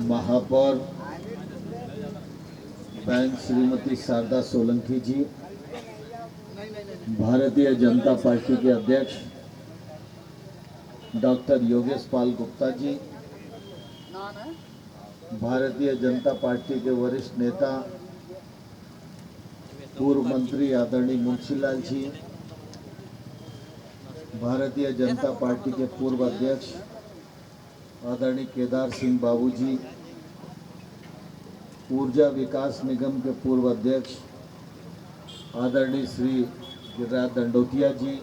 महापौर बैंक श्रीमती शारदा सोलंकी जी, भारतीय जनता पार्टी के अध्यक्ष डॉक्टर योगेश पाल गुप्ता जी, भारतीय जनता पार्टी के वरिष्ठ नेता पूर्व मंत्री आदरणीय मुंशीलाल जी, भारतीय जनता पार्टी के पूर्व अध्यक्ष आदरणीय केदार सिंह बाबू जी, ऊर्जा विकास निगम के पूर्व अध्यक्ष आदरणीय श्री गिरिराज दंडोतिया जी,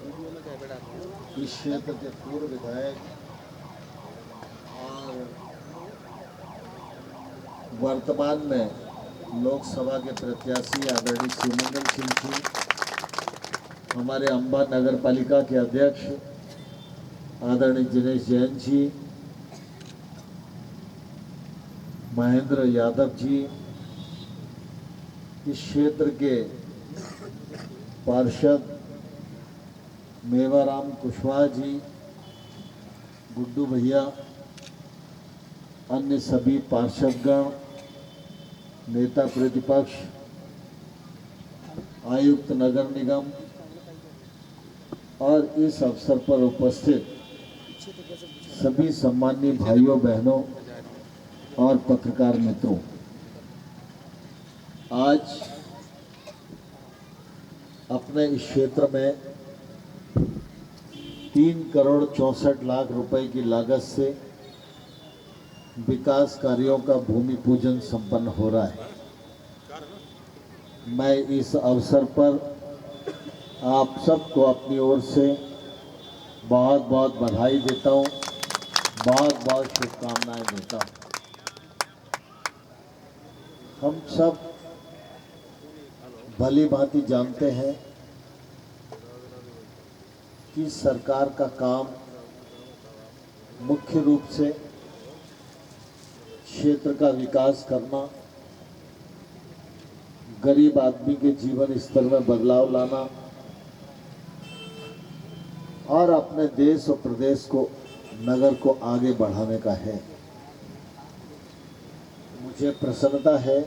इस क्षेत्र के पूर्व विधायक और वर्तमान में लोकसभा के प्रत्याशी आदरणीय शिवमंगल सिंह जी, हमारे अंबा नगर पालिका के अध्यक्ष आदरणीय जिनेश जैन जी, महेंद्र यादव जी, इस क्षेत्र के पार्षद मेवाराम कुशवाहा जी, गुड्डू भैया, अन्य सभी पार्षदगण, नेता प्रतिपक्ष, आयुक्त नगर निगम और इस अवसर पर उपस्थित सभी सम्माननीय भाइयों बहनों और पत्रकार मित्रों, आज अपने इस क्षेत्र में 3 करोड़ 64 लाख रुपए की लागत से विकास कार्यों का भूमि पूजन संपन्न हो रहा है। मैं इस अवसर पर आप सबको अपनी ओर से बहुत बहुत बधाई देता हूँ, बहुत बहुत शुभकामनाएं देता हूँ। हम सब भली भांति जानते हैं कि सरकार का काम मुख्य रूप से क्षेत्र का विकास करना, गरीब आदमी के जीवन स्तर में बदलाव लाना और अपने देश और प्रदेश को, नगर को आगे बढ़ाने का है। मुझे प्रसन्नता है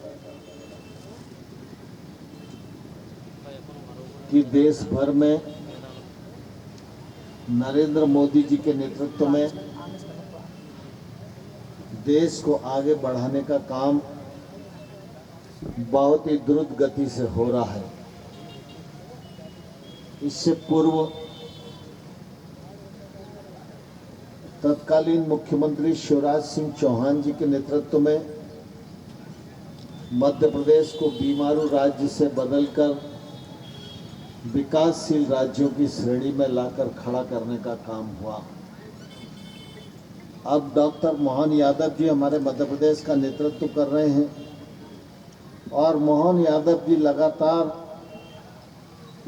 कि देश भर में नरेंद्र मोदी जी के नेतृत्व में देश को आगे बढ़ाने का काम बहुत ही द्रुत गति से हो रहा है। इससे पूर्व तत्कालीन मुख्यमंत्री शिवराज सिंह चौहान जी के नेतृत्व में मध्य प्रदेश को बीमारू राज्य से बदलकर विकासशील राज्यों की श्रेणी में लाकर खड़ा करने का काम हुआ। अब डॉक्टर मोहन यादव जी हमारे मध्य प्रदेश का नेतृत्व कर रहे हैं और मोहन यादव जी लगातार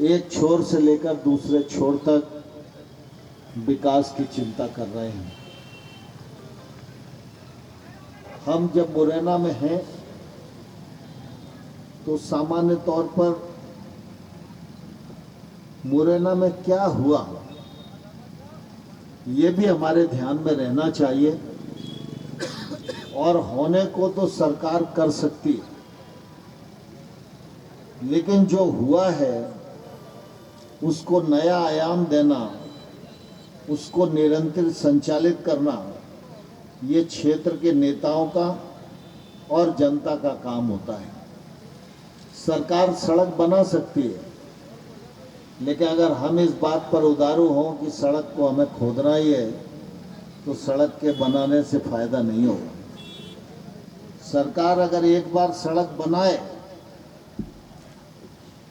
एक छोर से लेकर दूसरे छोर तक विकास की चिंता कर रहे हैं। हम जब मुरैना में हैं तो सामान्य तौर पर मुरैना में क्या हुआ ये भी हमारे ध्यान में रहना चाहिए, और होने को तो सरकार कर सकती है, लेकिन जो हुआ है उसको नया आयाम देना, उसको निरंतर संचालित करना, ये क्षेत्र के नेताओं का और जनता का काम होता है। सरकार सड़क बना सकती है, लेकिन अगर हम इस बात पर उदारू हों कि सड़क को हमें खोदना ही है, तो सड़क के बनाने से फायदा नहीं होगा। सरकार अगर एक बार सड़क बनाए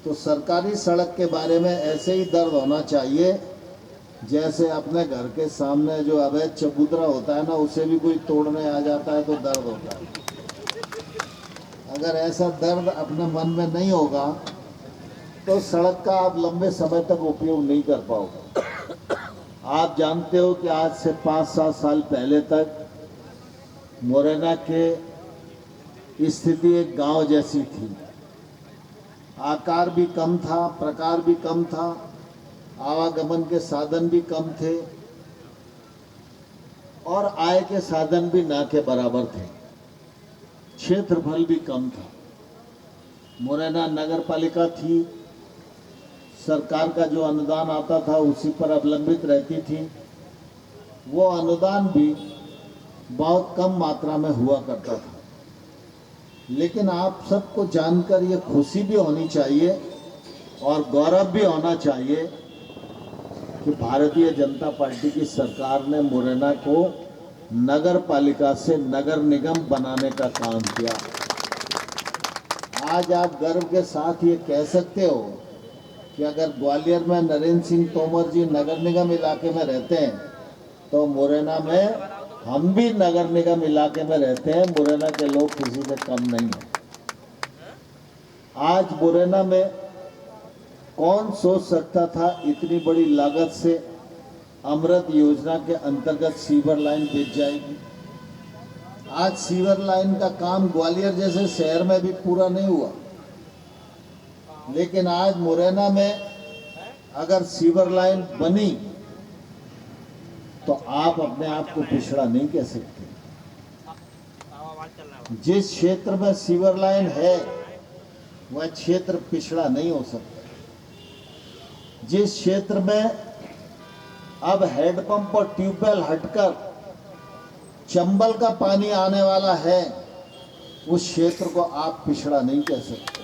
तो सरकारी सड़क के बारे में ऐसे ही दर्द होना चाहिए जैसे अपने घर के सामने जो अवैध चबूतरा होता है ना, उसे भी कोई तोड़ने आ जाता है तो दर्द होता है। अगर ऐसा दर्द अपने मन में नहीं होगा तो सड़क का आप लंबे समय तक उपयोग नहीं कर पाओगे। आप जानते हो कि आज से 5-7 साल पहले तक मुरैना के स्थिति एक गांव जैसी थी। आकार भी कम था, प्रकार भी कम था, आवागमन के साधन भी कम थे और आय के साधन भी ना के बराबर थे। क्षेत्रफल भी कम था। मुरैना नगर पालिका थी, सरकार का जो अनुदान आता था उसी पर अवलंबित रहती थी। वो अनुदान भी बहुत कम मात्रा में हुआ करता था। लेकिन आप सबको जानकर ये खुशी भी होनी चाहिए और गौरव भी होना चाहिए कि भारतीय जनता पार्टी की सरकार ने मुरैना को नगर पालिका से नगर निगम बनाने का काम किया। आज आप गर्व के साथ ये कह सकते हो कि अगर ग्वालियर में नरेंद्र सिंह तोमर जी नगर निगम इलाके में रहते हैं तो मुरैना में हम भी नगर निगम इलाके में रहते हैं। मुरैना के लोग किसी से कम नहीं हैं। आज मुरैना में कौन सोच सकता था इतनी बड़ी लागत से अमृत योजना के अंतर्गत सीवर लाइन बिछ जाएगी। आज सीवर लाइन का काम ग्वालियर जैसे शहर में भी पूरा नहीं हुआ, लेकिन आज मुरैना में अगर सीवर लाइन बनी तो आप अपने आप को पिछड़ा नहीं कह सकते। जिस क्षेत्र में सीवर लाइन है वह क्षेत्र पिछड़ा नहीं हो सकता। जिस क्षेत्र में अब हैंडपंप और ट्यूबवेल हटकर चंबल का पानी आने वाला है उस क्षेत्र को आप पिछड़ा नहीं कह सकते।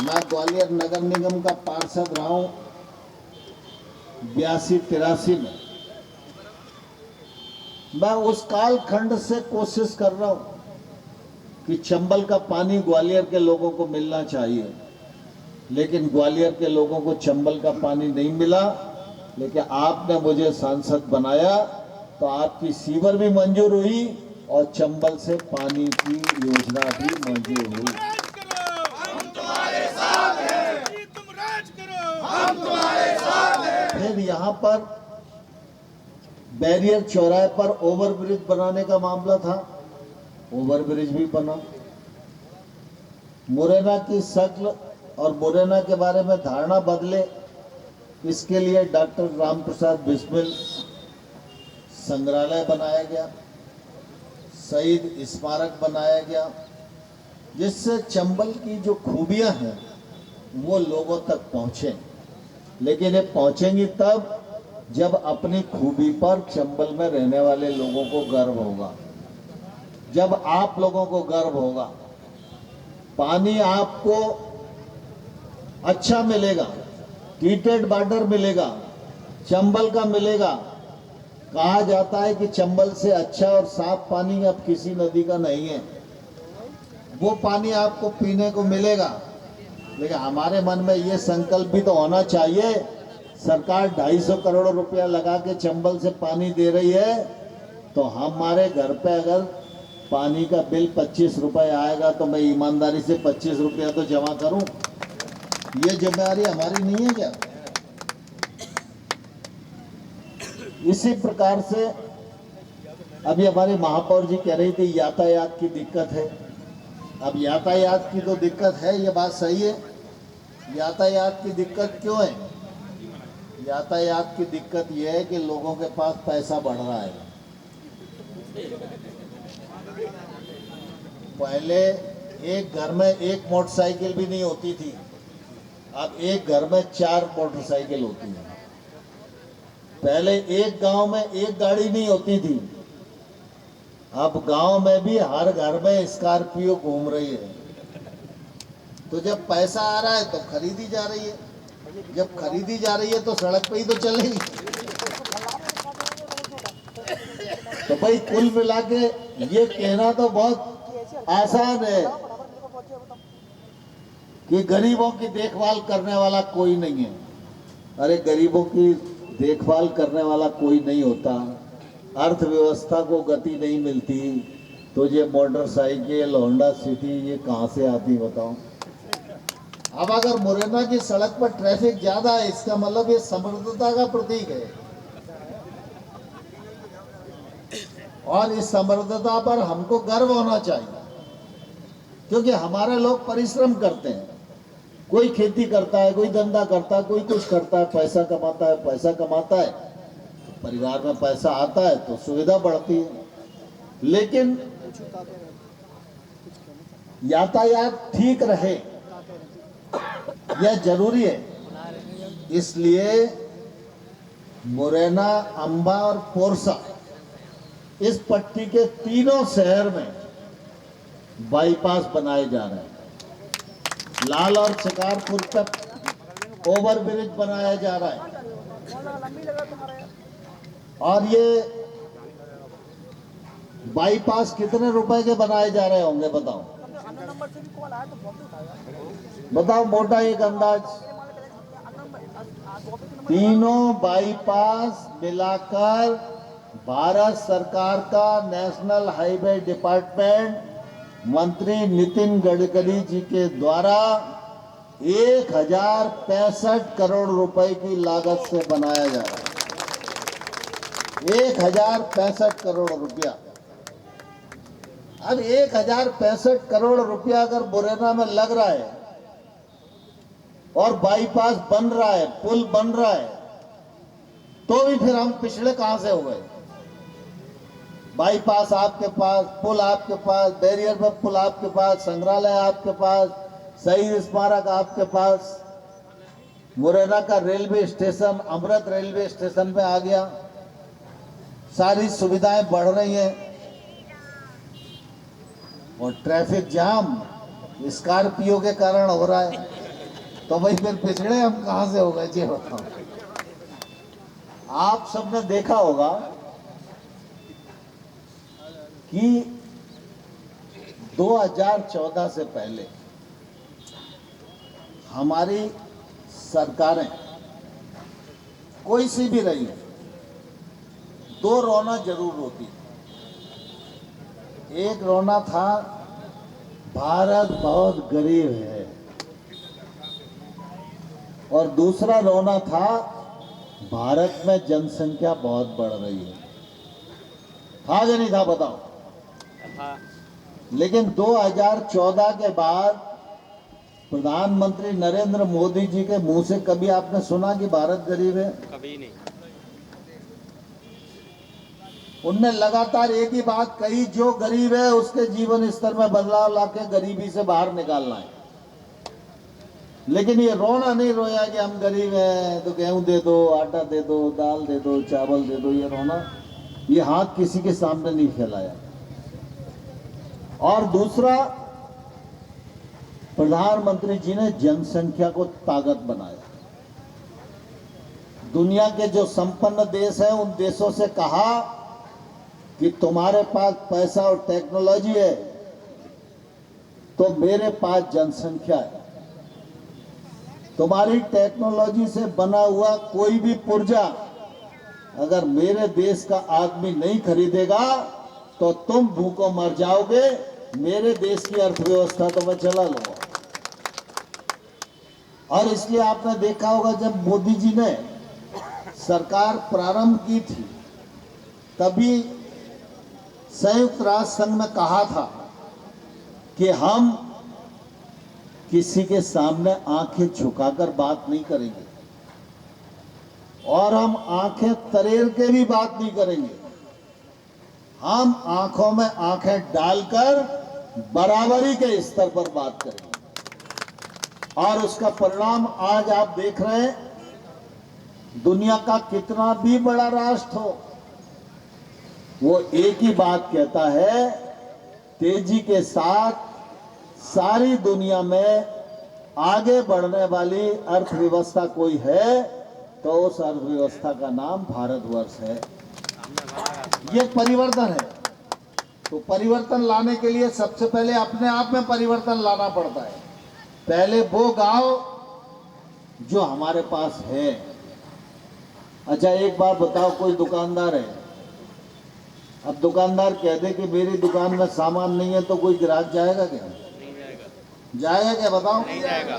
मैं ग्वालियर नगर निगम का पार्षद रहा हूं 82-83 में। मैं उस कालखंड से कोशिश कर रहा हूं कि चंबल का पानी ग्वालियर के लोगों को मिलना चाहिए, लेकिन ग्वालियर के लोगों को चंबल का पानी नहीं मिला। लेकिन आपने मुझे सांसद बनाया तो आपकी सीवर भी मंजूर हुई और चंबल से पानी की योजना भी मंजूर हुई। हम तुम्हारे साथ हैं, तुम राज करो, हम तुम्हारे साथ हैं। फिर यहाँ पर बैरियर चौराहे पर ओवरब्रिज बनाने का मामला था, ओवरब्रिज भी बना। मुरैना की शक्ल और मुरैना के बारे में धारणा बदले, इसके लिए डॉक्टर रामप्रसाद बिस्मिल संग्रहालय बनाया गया, शहीद स्मारक बनाया गया, जिससे चंबल की जो खूबियां हैं वो लोगों तक पहुंचे। लेकिन ये पहुंचेंगी तब जब अपनी खूबी पर चंबल में रहने वाले लोगों को गर्व होगा, जब आप लोगों को गर्व होगा। पानी आपको अच्छा मिलेगा, ट्रीटेड वाटर मिलेगा, चंबल का मिलेगा। कहा जाता है कि चंबल से अच्छा और साफ पानी अब किसी नदी का नहीं है। वो पानी आपको पीने को मिलेगा। लेकिन हमारे मन में ये संकल्प भी तो होना चाहिए, सरकार 250 करोड़ रुपया लगा के चंबल से पानी दे रही है, तो हमारे घर पे अगर पानी का बिल 25 रुपए आएगा तो मैं ईमानदारी से 25 रुपया तो जमा करूं। ये जिम्मेदारी हमारी नहीं है क्या? इसी प्रकार से अभी हमारे महापौर जी कह रही थी यातायात की दिक्कत है। अब यातायात की तो दिक्कत है, ये बात सही है। यातायात की दिक्कत क्यों है? यातायात की दिक्कत यह है कि लोगों के पास पैसा बढ़ रहा है। पहले एक घर में एक मोटरसाइकिल भी नहीं होती थी, अब एक घर में 4 मोटरसाइकिल होती है। पहले एक गांव में एक गाड़ी नहीं होती थी, अब गांव में भी हर घर में स्कॉर्पियो घूम रही है। तो जब पैसा आ रहा है तो खरीदी जा रही है, जब खरीदी जा रही है तो सड़क पे ही तो चलेगी। तो भाई कुल मिला के ये कहना तो बहुत आसान है कि गरीबों की देखभाल करने वाला कोई नहीं है। अरे गरीबों की देखभाल करने वाला कोई नहीं होता, अर्थव्यवस्था को गति नहीं मिलती तो ये मोटरसाइकिल होंडा सिटी ये कहाँ से आती बताओ। अब अगर मुरैना की सड़क पर ट्रैफिक ज्यादा है, इसका मतलब ये समृद्धता का प्रतीक है, और इस समृद्धता पर हमको गर्व होना चाहिए, क्योंकि हमारे लोग परिश्रम करते हैं। कोई खेती करता है, कोई धंधा करता है, कोई कुछ करता है, पैसा कमाता है, पैसा कमाता है, परिवार में पैसा आता है तो सुविधा बढ़ती है। लेकिन यातायात ठीक रहे, यह जरूरी है। इसलिए मुरैना, अंबा और पोरसा, इस पट्टी के तीनों शहर में बाईपास बनाए जा रहे हैं। लाल और शिकारपुर तक ओवरब्रिज बनाया जा रहा है। और ये बाईपास कितने रुपए के बनाए जा रहे होंगे बताओ? बताओ मोटा एक अंदाज। तीनों बाईपास मिलाकर भारत सरकार का नेशनल हाईवे डिपार्टमेंट मंत्री नितिन गडकरी जी के द्वारा 1065 करोड़ रुपए की लागत से बनाया जा रहा है। 1065 करोड़ रुपया। अब 1065 करोड़ रुपया अगर मुरैना में लग रहा है और बाईपास बन रहा है, पुल बन रहा है, तो भी फिर हम पिछड़े कहां से हो गए? बाईपास आपके पास, पुल आपके पास, बैरियर पे पुल आपके पास, संग्रहालय आपके पास, शहीद स्मारक आपके पास, मुरैना का रेलवे स्टेशन अमृत रेलवे स्टेशन पे आ गया, सारी सुविधाएं बढ़ रही हैं। और ट्रैफिक जाम स्कॉर्पियो के कारण हो रहा है, तो भाई फिर पिछड़े हम कहां से हो गए जी बताओ? आप सबने देखा होगा कि 2014 से पहले हमारी सरकारें कोई सी भी रही, दो रोना जरूर होती। एक रोना था भारत बहुत गरीब है, और दूसरा रोना था भारत में जनसंख्या बहुत बढ़ रही है। था या नहीं था बताओ? लेकिन 2014 के बाद प्रधानमंत्री नरेंद्र मोदी जी के मुंह से कभी आपने सुना कि भारत गरीब है? कभी नहीं। उनने लगातार एक ही बात कही, जो गरीब है उसके जीवन स्तर में बदलाव लाके गरीबी से बाहर निकालना है। लेकिन ये रोना नहीं रोया कि हम गरीब हैं तो गेहूं दे दो, आटा दे दो, दाल दे दो, चावल दे दो। ये रोना, ये हाथ किसी के सामने नहीं फैलाया। और दूसरा, प्रधानमंत्री जी ने जनसंख्या को ताकत बनाया। दुनिया के जो संपन्न देश हैं उन देशों से कहा कि तुम्हारे पास पैसा और टेक्नोलॉजी है, तो मेरे पास जनसंख्या है। तुम्हारी टेक्नोलॉजी से बना हुआ कोई भी पुर्जा अगर मेरे देश का आदमी नहीं खरीदेगा तो तुम भूखों मर जाओगे। मेरे देश की अर्थव्यवस्था तो मैं चला लूंगा। और इसलिए आपने देखा होगा जब मोदी जी ने सरकार प्रारंभ की थी, तभी संयुक्त राष्ट्र संघ में कहा था कि हम किसी के सामने आंखें झुकाकर बात नहीं करेंगे, और हम आंखें तरेर के भी बात नहीं करेंगे। हम आंखों में आंखें डालकर बराबरी के स्तर पर बात करेंगे। और उसका परिणाम आज आप देख रहे हैं। दुनिया का कितना भी बड़ा राष्ट्र हो, वो एक ही बात कहता है, तेजी के साथ सारी दुनिया में आगे बढ़ने वाली अर्थव्यवस्था कोई है तो उस अर्थव्यवस्था का नाम भारतवर्ष है। ये परिवर्तन है। तो परिवर्तन लाने के लिए सबसे पहले अपने आप में परिवर्तन लाना पड़ता है। पहले वो गांव जो हमारे पास है। अच्छा एक बात बताओ, कोई दुकानदार है, अब दुकानदार कह दे कि मेरी दुकान में सामान नहीं है, तो कोई ग्राहक जाएगा क्या? नहीं जाएगा। जाएगा क्या बताओ? नहीं जाएगा।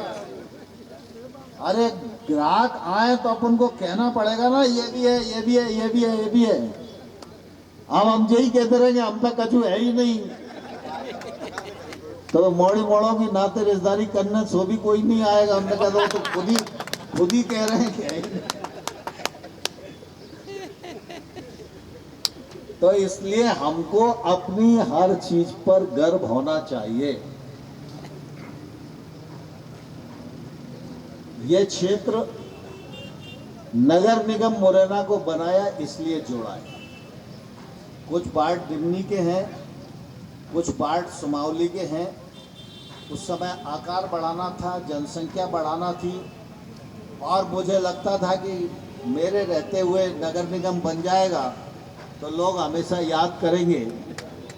अरे ग्राहक आए तो अपन को कहना पड़ेगा ना, ये भी है, ये भी है, ये भी है, ये भी है। अब हम यही कहते रहेंगे हम पे कछु है ही नहीं, तो मोड़ी मोड़ों की नाते रिश्तेदारी करने सो भी कोई नहीं आएगा। हमने कहा तो खुद ही कह रहे हैं कि है ही नहीं। तो इसलिए हमको अपनी हर चीज पर गर्व होना चाहिए। ये क्षेत्र नगर निगम मुरैना को बनाया इसलिए जोड़ा है। कुछ पार्ट दिमनी के हैं, कुछ पार्ट सुमावली के हैं। उस समय आकार बढ़ाना था, जनसंख्या बढ़ाना थी, और मुझे लगता था कि मेरे रहते हुए नगर निगम बन जाएगा तो लोग हमेशा याद करेंगे।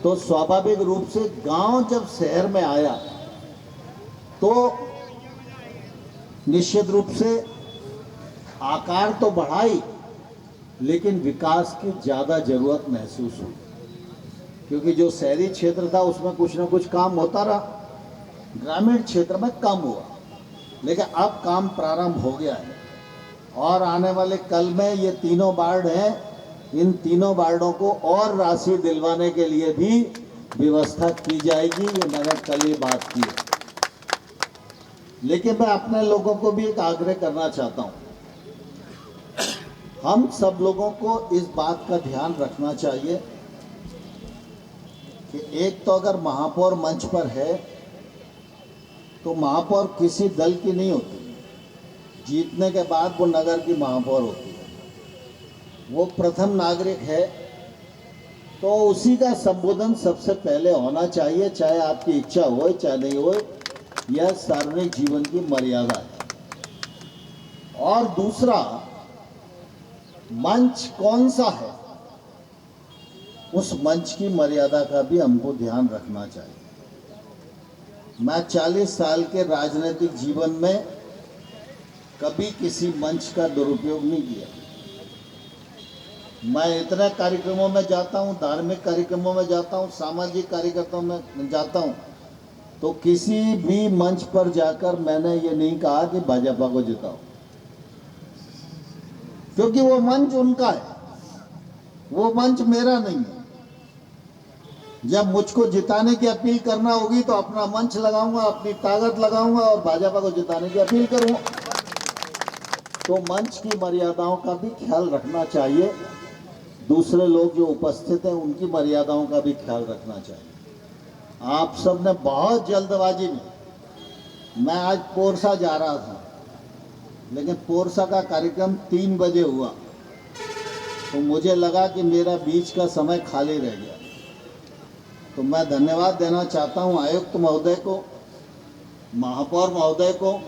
तो स्वाभाविक रूप से गांव जब शहर में आया तो निश्चित रूप से आकार तो बढ़ाई, लेकिन विकास की ज़्यादा ज़रूरत महसूस हुई, क्योंकि जो शहरी क्षेत्र था उसमें कुछ ना कुछ काम होता रहा, ग्रामीण क्षेत्र में कम हुआ। लेकिन अब काम प्रारंभ हो गया है, और आने वाले कल में ये तीनों वार्ड हैं, इन तीनों वार्डों को और राशि दिलवाने के लिए भी व्यवस्था की जाएगी। ये मैंने कल ही बात की है। लेकिन मैं अपने लोगों को भी एक आग्रह करना चाहता हूँ, हम सब लोगों को इस बात का ध्यान रखना चाहिए कि एक तो अगर महापौर मंच पर है तो महापौर किसी दल की नहीं होती, जीतने के बाद वो नगर की महापौर होती है, वो प्रथम नागरिक है, तो उसी का संबोधन सबसे पहले होना चाहिए, चाहे आपकी इच्छा हो चाहे नहीं हो। यह सार्वजनिक जीवन की मर्यादा है। और दूसरा, मंच कौन सा है, उस मंच की मर्यादा का भी हमको ध्यान रखना चाहिए। मैं 40 साल के राजनीतिक जीवन में कभी किसी मंच का दुरुपयोग नहीं किया। मैं इतने कार्यक्रमों में जाता हूँ, धार्मिक कार्यक्रमों में जाता हूँ, सामाजिक कार्यक्रमों में जाता हूँ, तो किसी भी मंच पर जाकर मैंने ये नहीं कहा कि भाजपा को जिताओ, क्योंकि वो मंच उनका है, वो मंच मेरा नहीं है। जब मुझको जिताने की अपील करना होगी तो अपना मंच लगाऊंगा, अपनी ताकत लगाऊंगा और भाजपा को जिताने की अपील करूंगा। तो मंच की मर्यादाओं का भी ख्याल रखना चाहिए, दूसरे लोग जो उपस्थित हैं उनकी मर्यादाओं का भी ख्याल रखना चाहिए। आप सब ने बहुत जल्दबाजी में, मैं आज पोरसा जा रहा था, लेकिन पोरसा का कार्यक्रम 3 बजे हुआ, तो मुझे लगा कि मेरा बीच का समय खाली रह गया। तो मैं धन्यवाद देना चाहता हूं आयुक्त महोदय को, महापौर महोदय को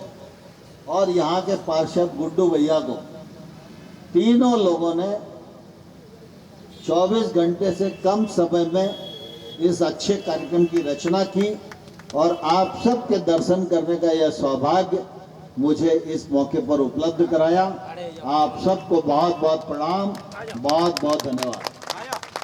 और यहाँ के पार्षद गुड्डू भैया को। तीनों लोगों ने 24 घंटे से कम समय में इस अच्छे कार्यक्रम की रचना की, और आप सबके दर्शन करने का यह सौभाग्य मुझे इस मौके पर उपलब्ध कराया। आप सबको बहुत बहुत प्रणाम, बहुत बहुत धन्यवाद।